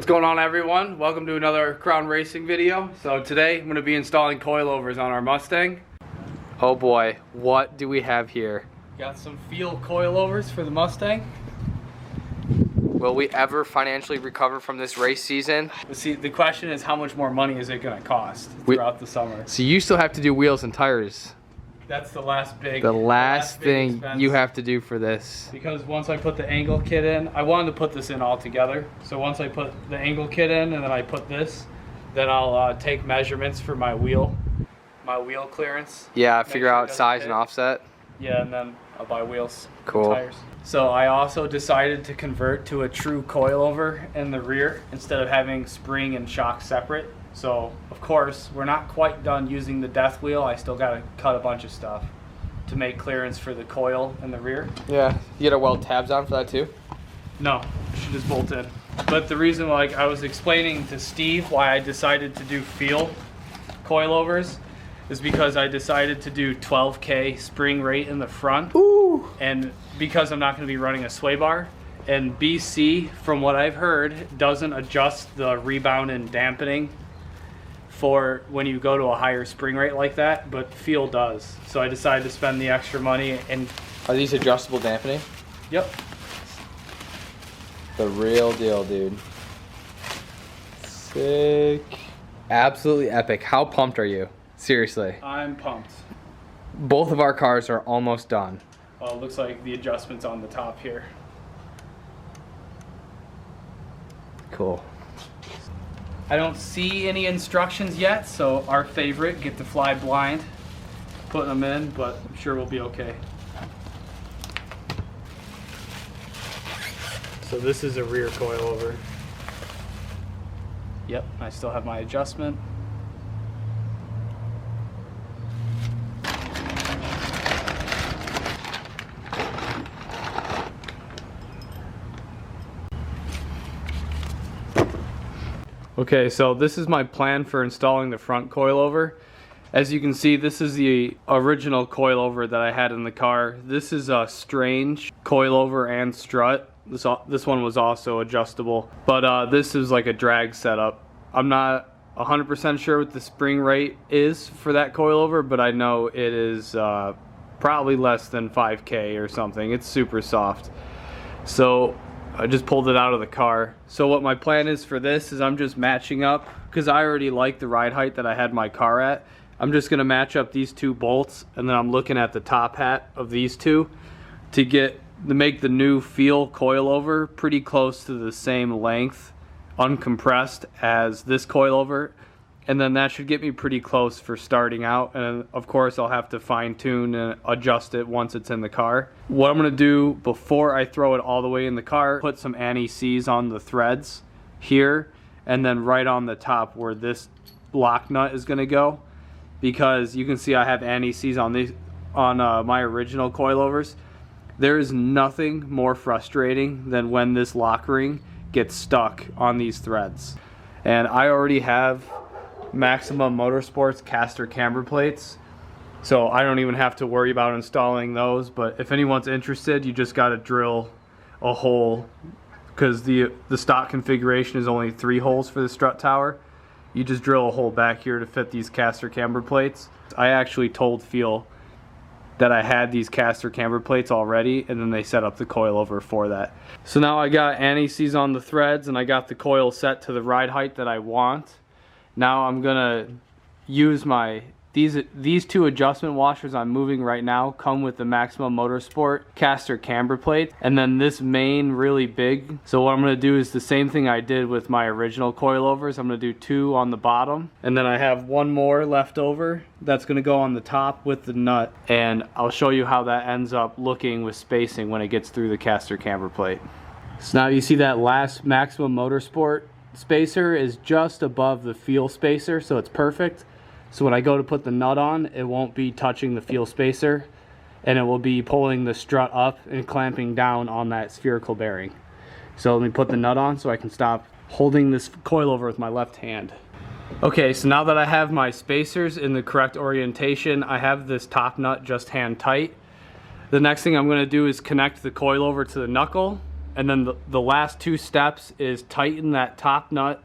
What's going on, everyone? Welcome to another Crown Racing video. So today I'm going to be installing coilovers on our Mustang. Oh boy, what do we have here? Got some Feal coilovers for the Mustang. Will we ever financially recover from this race season? See, the question is how much more money is it going to cost throughout the summer? So you still have to do wheels and tires. That's the last big thing expense. you have to do for this. Because once I put the angle kit in, I wanted to put this in all together. So once I put the angle kit in and then I put this, then I'll take measurements for my wheel clearance. Yeah, figure out size and offset. Yeah, and then I'll buy wheels. Cool. And tires. So I also decided to convert to a true coilover in the rear instead of having spring and shock separate. So, of course, we're not quite done using the death wheel. I still got to cut a bunch of stuff to make clearance for the coil in the rear. Yeah, you gotta weld tabs on for that too? No, should just bolt in. But the reason, like I was explaining to Steve why I decided to do Feal coilovers is because I decided to do 12K spring rate in the front. Ooh. And because I'm not going to be running a sway bar. And BC, from what I've heard, doesn't adjust the rebound and dampening for when you go to a higher spring rate like that, but Feal does. So I decided to spend the extra money and... Are these adjustable dampening? Yep. The real deal, dude. Sick. Absolutely epic. How pumped are you? Seriously. I'm pumped. Both of our cars are almost done. Well, it looks like the adjustment's on the top here. Cool. I don't see any instructions yet, so our favorite, get to fly blind, putting them in, but I'm sure we'll be okay. So this is a rear coilover. Yep, I still have my adjustment. Okay, so this is my plan for installing the front coilover. As you can see, this is the original coilover that I had in the car. This is a strange coilover and strut. This one was also adjustable, but this is like a drag setup. I'm not 100% sure what the spring rate is for that coilover, but I know it is probably less than 5K or something. It's super soft. So I just pulled it out of the car. So what my plan is for this is I'm just matching up, because I already like the ride height that I had my car at. I'm just gonna match up these two bolts, and then I'm looking at the top hat of these two to make the new Feal coilover pretty close to the same length, uncompressed, as this coilover. And then that should get me pretty close for starting out, and of course I'll have to fine tune and adjust it once it's in the car. What I'm going to do before I throw it all the way in the car, put some anti-seize on the threads here, and then right on the top where this lock nut is going to go, because you can see I have anti-seize on my original coilovers. There is nothing more frustrating than when this lock ring gets stuck on these threads. And I already have Maximum Motorsports caster camber plates, so I don't even have to worry about installing those. But if anyone's interested, you just got to drill a hole, because the stock configuration is only 3 holes for the strut tower. You just drill a hole back here to fit these caster camber plates. I actually told Feal that I had these caster camber plates already, and then they set up the coilover for that. So now I got anti-seize on the threads, and I got the coil set to the ride height that I want. Now I'm gonna use these two adjustment washers I'm moving right now come with the Maximum Motorsport caster camber plate, and then this main really big. So what I'm gonna do is the same thing I did with my original coilovers. I'm gonna do 2 on the bottom, and then I have 1 more left over that's gonna go on the top with the nut, and I'll show you how that ends up looking with spacing when it gets through the caster camber plate. So now you see that last Maximum Motorsport spacer is just above the Feal spacer, so it's perfect. So when I go to put the nut on, it won't be touching the Feal spacer, and it will be pulling the strut up and clamping down on that spherical bearing. So let me put the nut on so I can stop holding this coilover with my left hand. Okay, so now that I have my spacers in the correct orientation, I have this top nut just hand tight. The next thing I'm going to do is connect the coilover to the knuckle, And then the last 2 steps is tighten that top nut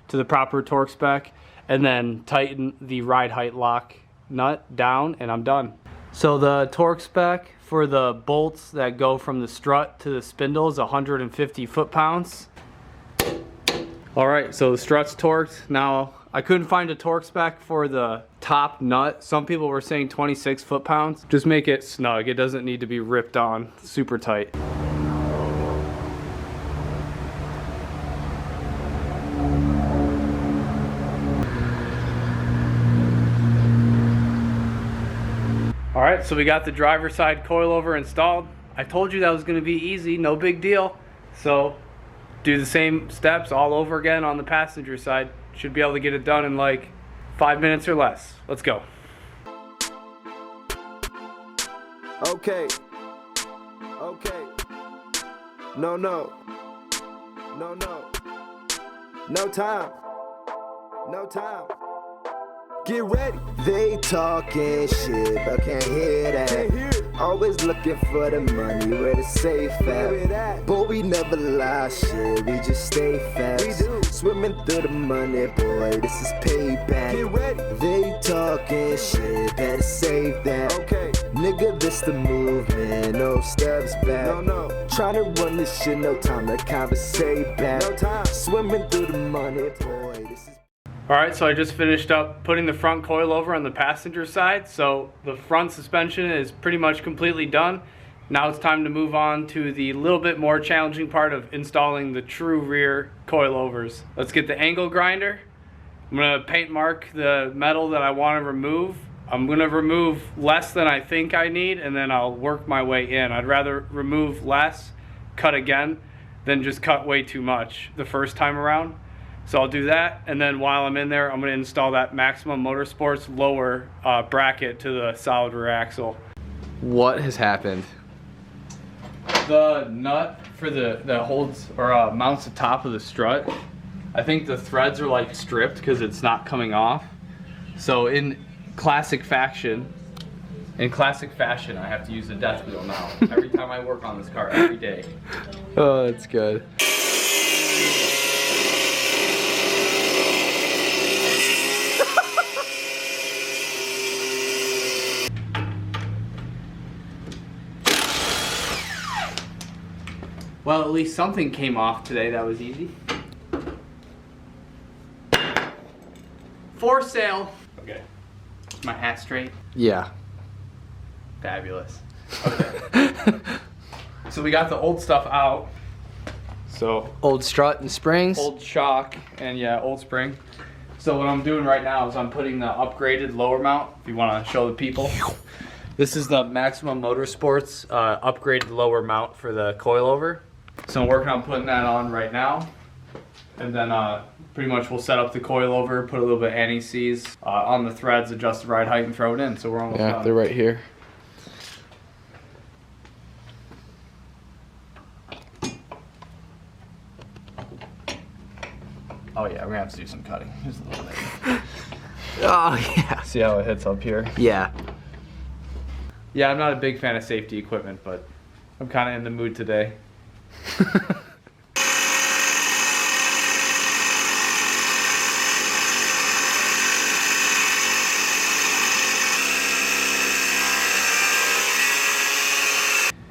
to the proper torque spec, and then tighten the ride height lock nut down, and I'm done. So the torque spec for the bolts that go from the strut to the spindle is 150 foot-pounds. All right, so the strut's torqued. Now, I couldn't find a torque spec for the top nut. Some people were saying 26 foot-pounds. Just make it snug. It doesn't need to be ripped on super tight. All right, so we got the driver's side coilover installed. I told you that was gonna be easy, no big deal. So do the same steps all over again on the passenger side. Should be able to get it done in like 5 minutes or less. Let's go. Okay. No time. Get ready. They talking shit, but can't hear that. Always looking for the money, where the safe at. But we never lie, shit, we just stay fast. Swimming through the money, boy, this is payback. Get ready. They talking shit, better save that. Okay. Nigga, this the movement, no steps back. No. Tryna run this shit, no time to conversate back. No time. Swimming through the money, boy, this is. All right, so I just finished up putting the front coilover on the passenger side. So the front suspension is pretty much completely done. Now it's time to move on to the little bit more challenging part of installing the true rear coilovers. Let's get the angle grinder. I'm gonna paint mark the metal that I wanna remove. I'm gonna remove less than I think I need, and then I'll work my way in. I'd rather remove less, cut again, than just cut way too much the first time around. So I'll do that, and then while I'm in there, I'm gonna install that Maximum Motorsports lower bracket to the solid rear axle. What has happened? The nut for that holds or mounts the top of the strut, I think the threads are like stripped because it's not coming off. So in classic fashion, I have to use the death wheel now. Every time I work on this car, every day. Oh, that's good. Well, at least something came off today that was easy. For sale. Okay. My hat straight? Yeah. Fabulous. Okay. So we got the old stuff out. So Old strut and springs. old shock and yeah, old spring. So what I'm doing right now is I'm putting the upgraded lower mount, if you want to show the people. This is the Maximum Motorsports upgraded lower mount for the coilover. So I'm working on putting that on right now. And then pretty much we'll set up the coilover, put a little bit of anti-seize on the threads, adjust the ride height, and throw it in. So we're almost done. They're right here. Oh yeah, we're gonna have to do some cutting. Just a little bit. Oh yeah. See how it hits up here? Yeah. Yeah, I'm not a big fan of safety equipment, but I'm kind of in the mood today.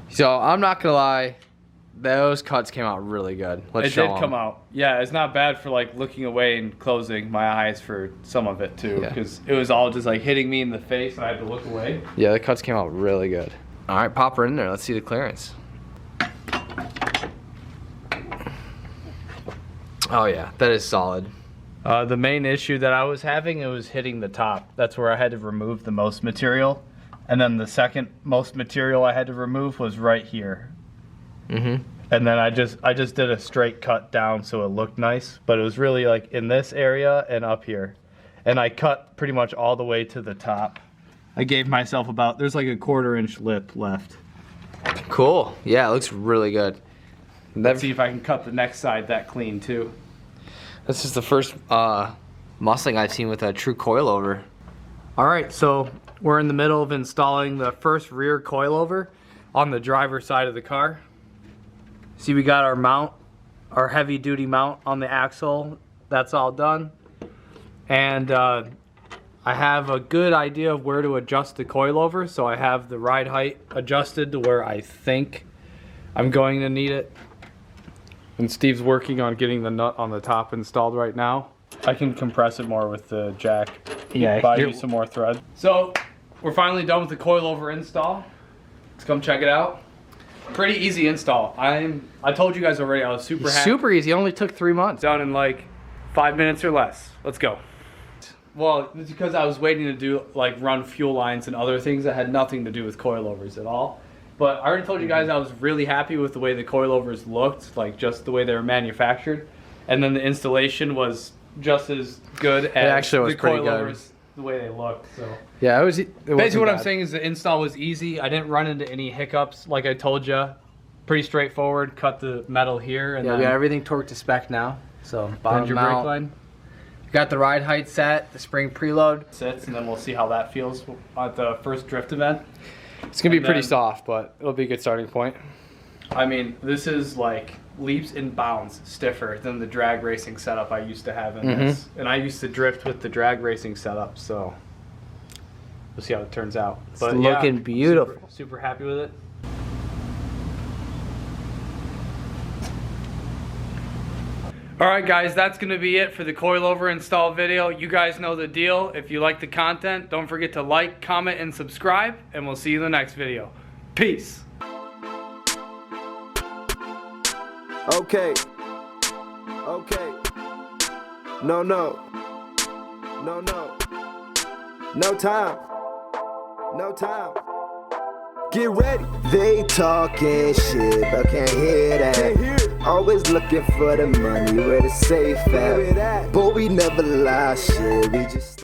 So I'm not gonna lie, those cuts came out really good. Let's It show did 'em. come out. Yeah, it's not bad for like looking away and closing my eyes for some of it too, Yeah. because it was all just like hitting me in the face and I had to look away. Yeah, the cuts came out really good. All right, pop her in there. Let's see the clearance. Oh yeah, that is solid. The main issue that I was having, it was hitting the top. That's where I had to remove the most material. And then the second most material I had to remove was right here. Mm-hmm. And then I just did a straight cut down so it looked nice, but it was really like in this area and up here. And I cut pretty much all the way to the top. I gave myself about, there's like a 1/4 inch lip left. Cool. Yeah, it looks really good. Let's see if I can cut the next side that clean too. This is the first Mustang I've seen with a true coilover. All right, so we're in the middle of installing the first rear coilover on the driver's side of the car. See, we got our mount, our heavy duty mount on the axle. That's all done. And I have a good idea of where to adjust the coilover. So I have the ride height adjusted to where I think I'm going to need it. And Steve's working on getting the nut on the top installed right now. I can compress it more with the jack. Yeah, buy you some more thread. So we're finally done with the coilover install. Let's come check it out. Pretty easy install. I told you guys already, I was super happy. Super easy. Only took 3 months. Done in like 5 minutes or less. Let's go. Well, it's because I was waiting to do like run fuel lines and other things that had nothing to do with coilovers at all. But I already told you guys I was really happy with the way the coilovers looked, like just the way they were manufactured. And then the installation was just as good as the coilovers, good. The way they looked. So yeah, it basically what I'm saying is the install was easy. I didn't run into any hiccups, like I told you. Pretty straightforward. Cut the metal here, and yeah, then we got everything torqued to spec now. So bottom your mount. brake line Got the ride height set, the spring preload. sits, and then we'll see how that feels at the first drift event. It's gonna be And pretty then- soft, but it'll be a good starting point. I mean, this is like leaps and bounds stiffer than the drag racing setup I used to have in this. And I used to drift with the drag racing setup, so we'll see how it turns out. It's looking beautiful. Super happy with it. Alright guys, that's going to be it for the coilover install video. You guys know the deal. If you like the content, don't forget to like, comment, and subscribe, and we'll see you in the next video. Peace! Okay. Okay. No, no. No, no. No time. No time. Get ready. They talking shit, but can't hear that. Always looking for the money, where the safe at. But we never lie, shit. We just